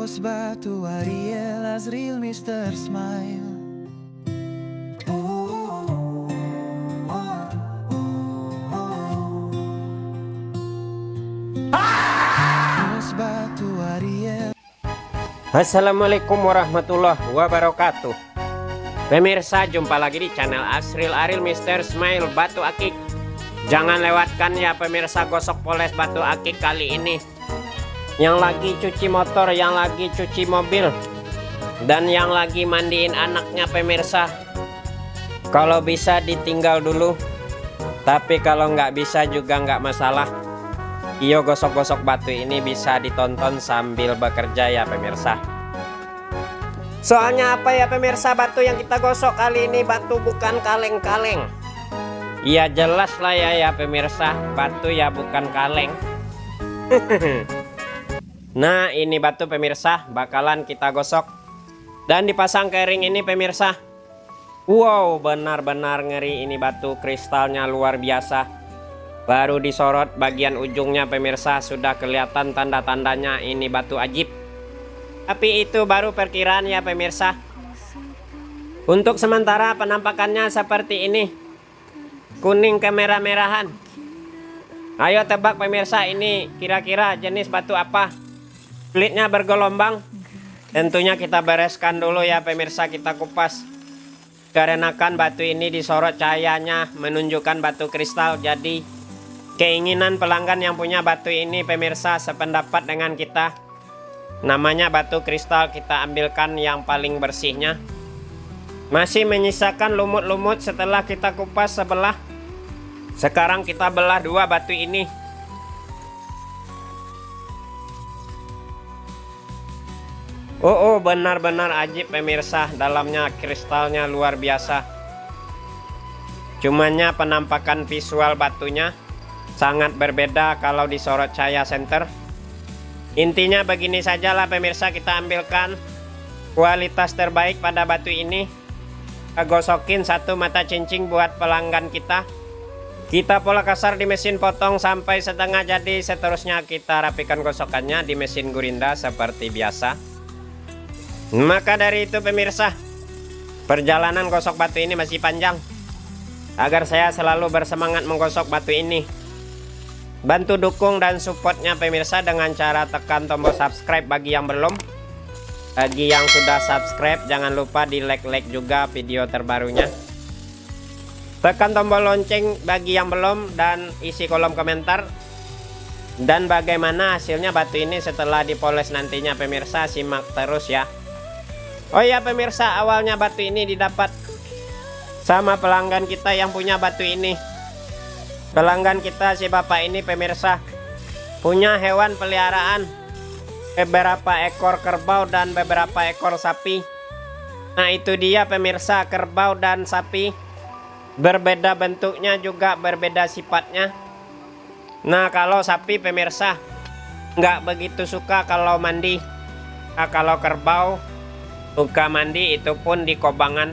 Bos Batu Ariel Azril Mr. Smile. Bos Batu Ariel. Assalamualaikum warahmatullahi wabarakatuh. Pemirsa, jumpa lagi di channel Azril Ariel Mr. Smile Batu Akik. Jangan lewatkan ya pemirsa gosok poles batu akik kali ini. Yang lagi cuci motor, yang lagi cuci mobil, dan yang lagi mandiin anaknya pemirsa. Kalau bisa ditinggal dulu, tapi kalau nggak bisa juga nggak masalah. Iyo, gosok-gosok batu ini bisa ditonton sambil bekerja ya pemirsa. Soalnya apa ya pemirsa, batu yang kita gosok kali ini batu bukan kaleng-kaleng. Iya jelas lah ya pemirsa, batu ya bukan kaleng. Nah ini batu pemirsa bakalan kita gosok dan dipasang kering ini pemirsa. Wow, benar-benar ngeri ini batu, kristalnya luar biasa. Baru disorot bagian ujungnya pemirsa sudah kelihatan tanda-tandanya ini batu ajib. Tapi itu baru perkiraan ya pemirsa. Untuk sementara penampakannya seperti ini, kuning kemerah-merahan. Ayo tebak pemirsa, ini kira-kira jenis batu apa? Kulitnya bergelombang. Tentunya kita bereskan dulu ya pemirsa, kita kupas. Karena kan batu ini disorot cahayanya menunjukkan batu kristal. Jadi keinginan pelanggan yang punya batu ini pemirsa sependapat dengan kita. Namanya batu kristal, kita ambilkan yang paling bersihnya. Masih menyisakan lumut-lumut setelah kita kupas sebelah. Sekarang kita belah dua batu ini. Oh, benar-benar ajib pemirsa, dalamnya kristalnya luar biasa. Cumannya penampakan visual batunya sangat berbeda kalau disorot cahaya senter. Intinya begini sajalah pemirsa, kita ambilkan kualitas terbaik pada batu ini. Kita gosokin satu mata cincin buat pelanggan kita. Kita pola kasar di mesin potong sampai setengah jadi. Seterusnya kita rapikan gosokannya di mesin gurinda seperti biasa. Maka dari itu pemirsa, perjalanan gosok batu ini masih panjang. Agar saya selalu bersemangat menggosok batu ini, bantu dukung dan supportnya pemirsa dengan cara tekan tombol subscribe bagi yang belum. Bagi yang sudah subscribe jangan lupa di like juga video terbarunya. Tekan tombol lonceng bagi yang belum dan isi kolom komentar. Dan bagaimana hasilnya batu ini setelah dipoles nantinya pemirsa, simak terus ya. Oh ya pemirsa, awalnya batu ini didapat sama pelanggan kita yang punya batu ini. Pelanggan kita si bapak ini pemirsa punya hewan peliharaan, beberapa ekor kerbau dan beberapa ekor sapi. Nah itu dia pemirsa, kerbau dan sapi berbeda bentuknya juga berbeda sifatnya. Nah kalau sapi pemirsa nggak begitu suka kalau mandi. Nah, kalau kerbau suka mandi, itu pun di kobangan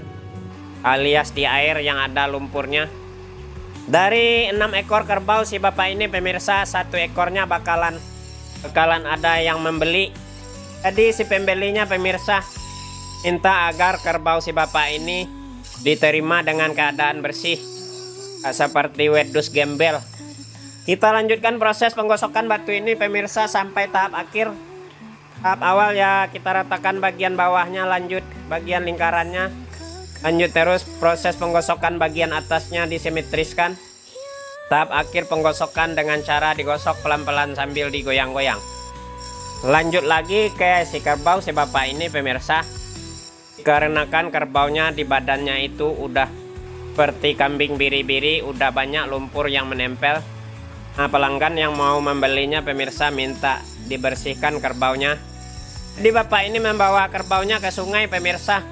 alias di air yang ada lumpurnya. Dari 6 ekor kerbau si bapak ini pemirsa, satu ekornya bakalan ada yang membeli. Jadi si pembelinya pemirsa minta agar kerbau si bapak ini diterima dengan keadaan bersih, seperti wedus gembel. Kita lanjutkan proses penggosokan batu ini pemirsa sampai tahap akhir. Tahap awal ya kita ratakan bagian bawahnya, lanjut bagian lingkarannya, lanjut terus proses penggosokan bagian atasnya disimetriskan. Tahap akhir penggosokan dengan cara digosok pelan-pelan sambil digoyang-goyang. Lanjut lagi ke si kerbau si bapak ini pemirsa. Dikarenakan kerbaunya di badannya itu udah seperti kambing biri-biri, udah banyak lumpur yang menempel. Nah pelanggan yang mau membelinya pemirsa minta dibersihkan kerbaunya. Jadi bapak ini membawa kerbaunya ke sungai pemirsa.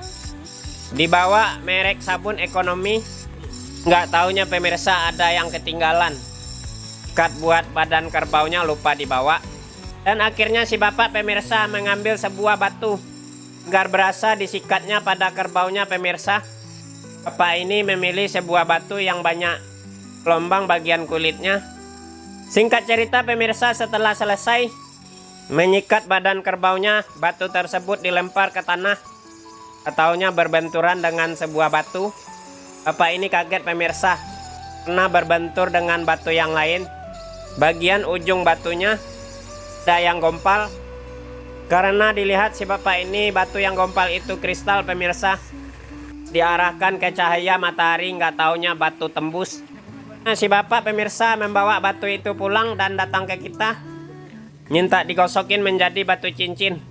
Dibawa merek sabun ekonomi. Nggak taunya pemirsa ada yang ketinggalan. Kat buat badan kerbaunya lupa dibawa. Dan akhirnya si bapak pemirsa mengambil sebuah batu agar berasa disikatnya pada kerbaunya pemirsa. Bapak ini memilih sebuah batu yang banyak gelombang bagian kulitnya. Singkat cerita pemirsa, setelah selesai Menyikat badan kerbaunya, batu tersebut dilempar ke tanah. Taunya berbenturan dengan sebuah batu. Bapak ini kaget pemirsa, karena berbentur dengan batu yang lain. Bagian ujung batunya ada yang gompal. Karena dilihat si bapak ini batu yang gompal itu kristal pemirsa. Diarahkan ke cahaya matahari, nggak taunya batu tembus. Nah, si bapak pemirsa membawa batu itu pulang dan datang ke kita, minta digosokin menjadi batu cincin.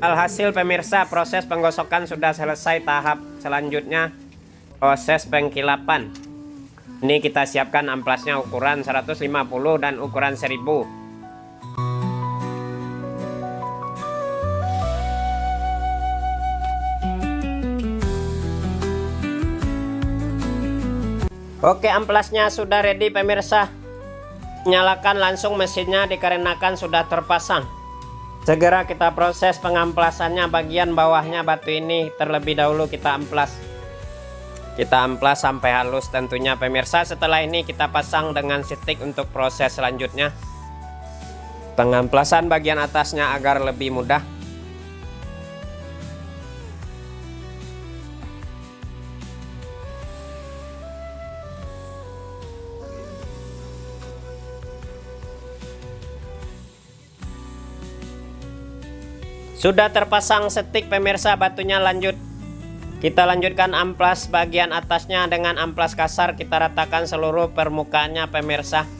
Alhasil pemirsa, proses penggosokan sudah selesai. Tahap selanjutnya proses pengkilapan. Ini kita siapkan amplasnya ukuran 150 dan ukuran 1000. Oke, amplasnya sudah ready pemirsa. Nyalakan langsung mesinnya dikarenakan sudah terpasang. Segera kita proses pengamplasannya. Bagian bawahnya batu ini terlebih dahulu kita amplas. Kita amplas sampai halus tentunya pemirsa. Setelah ini kita pasang dengan stick untuk proses selanjutnya. Pengamplasan bagian atasnya agar lebih mudah. Sudah terpasang stick pemirsa, batunya lanjut. Kita lanjutkan amplas bagian atasnya dengan amplas kasar. Kita ratakan seluruh permukaannya pemirsa.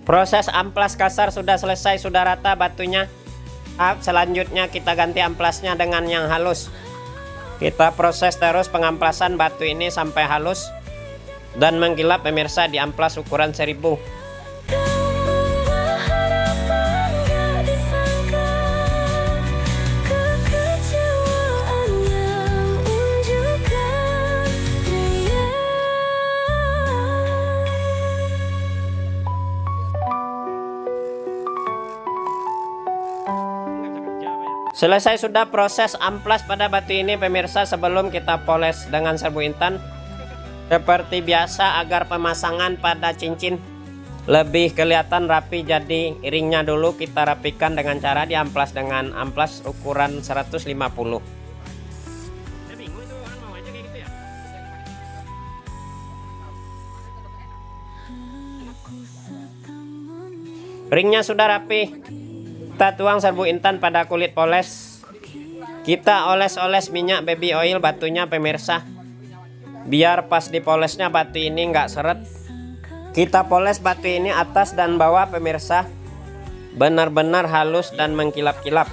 Proses amplas kasar sudah selesai, sudah rata batunya. Selanjutnya kita ganti amplasnya dengan yang halus. Kita proses terus pengamplasan batu ini sampai halus dan mengkilap pemirsa di amplas ukuran 1000. Selesai sudah proses amplas pada batu ini pemirsa. Sebelum kita poles dengan serbu intan seperti biasa, agar pemasangan pada cincin lebih kelihatan rapi, jadi ringnya dulu kita rapikan dengan cara diamplas dengan amplas ukuran 150. Ringnya sudah rapi. Kita tuang serbu intan pada kulit poles. Kita oles-oles minyak baby oil batunya pemirsa, biar pas dipolesnya batu ini nggak seret. Kita poles batu ini atas dan bawah pemirsa, benar-benar halus dan mengkilap-kilap.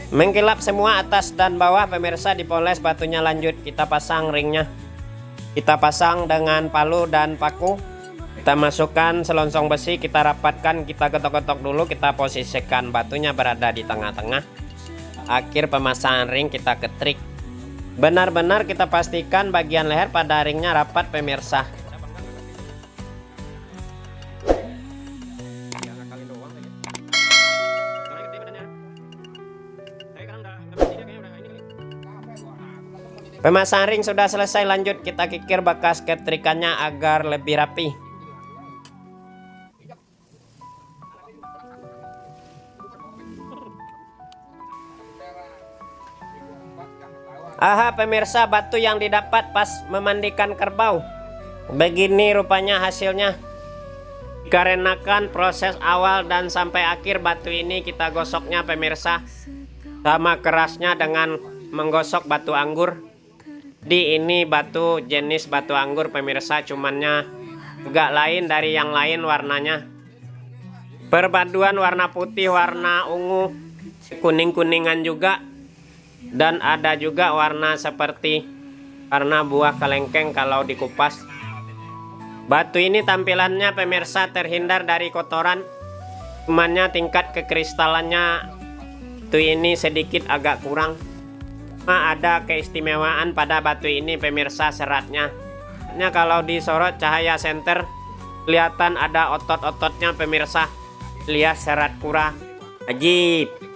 Mengkilap semua atas dan bawah pemirsa, dipoles batunya. Lanjut kita pasang ringnya. Kita pasang dengan palu dan paku. Kita masukkan selongsong besi, kita rapatkan, kita ketok-ketok dulu. Kita posisikan batunya berada di tengah-tengah. Akhir pemasangan ring kita ketrik. Benar-benar kita pastikan bagian leher pada ringnya rapat pemirsa. Pemasangan ring sudah selesai. Lanjut kita kikir bekas ketrikannya agar lebih rapi. Aha pemirsa, batu yang didapat pas memandikan kerbau. Begini rupanya hasilnya. Dikarenakan proses awal dan sampai akhir batu ini kita gosoknya pemirsa, sama kerasnya dengan menggosok batu anggur. Di ini batu jenis batu anggur pemirsa, cumannya juga lain dari yang lain warnanya. Perpaduan warna putih, warna ungu, kuning-kuningan juga. Dan ada juga warna seperti warna buah kelengkeng kalau dikupas. Batu ini tampilannya pemirsa terhindar dari kotoran. Cumannya tingkat kekristalannya batu ini sedikit agak kurang. Ada keistimewaan pada batu ini pemirsa, seratnya. Kalau disorot cahaya senter kelihatan ada otot-ototnya pemirsa. Lihat serat kurang. Ajib.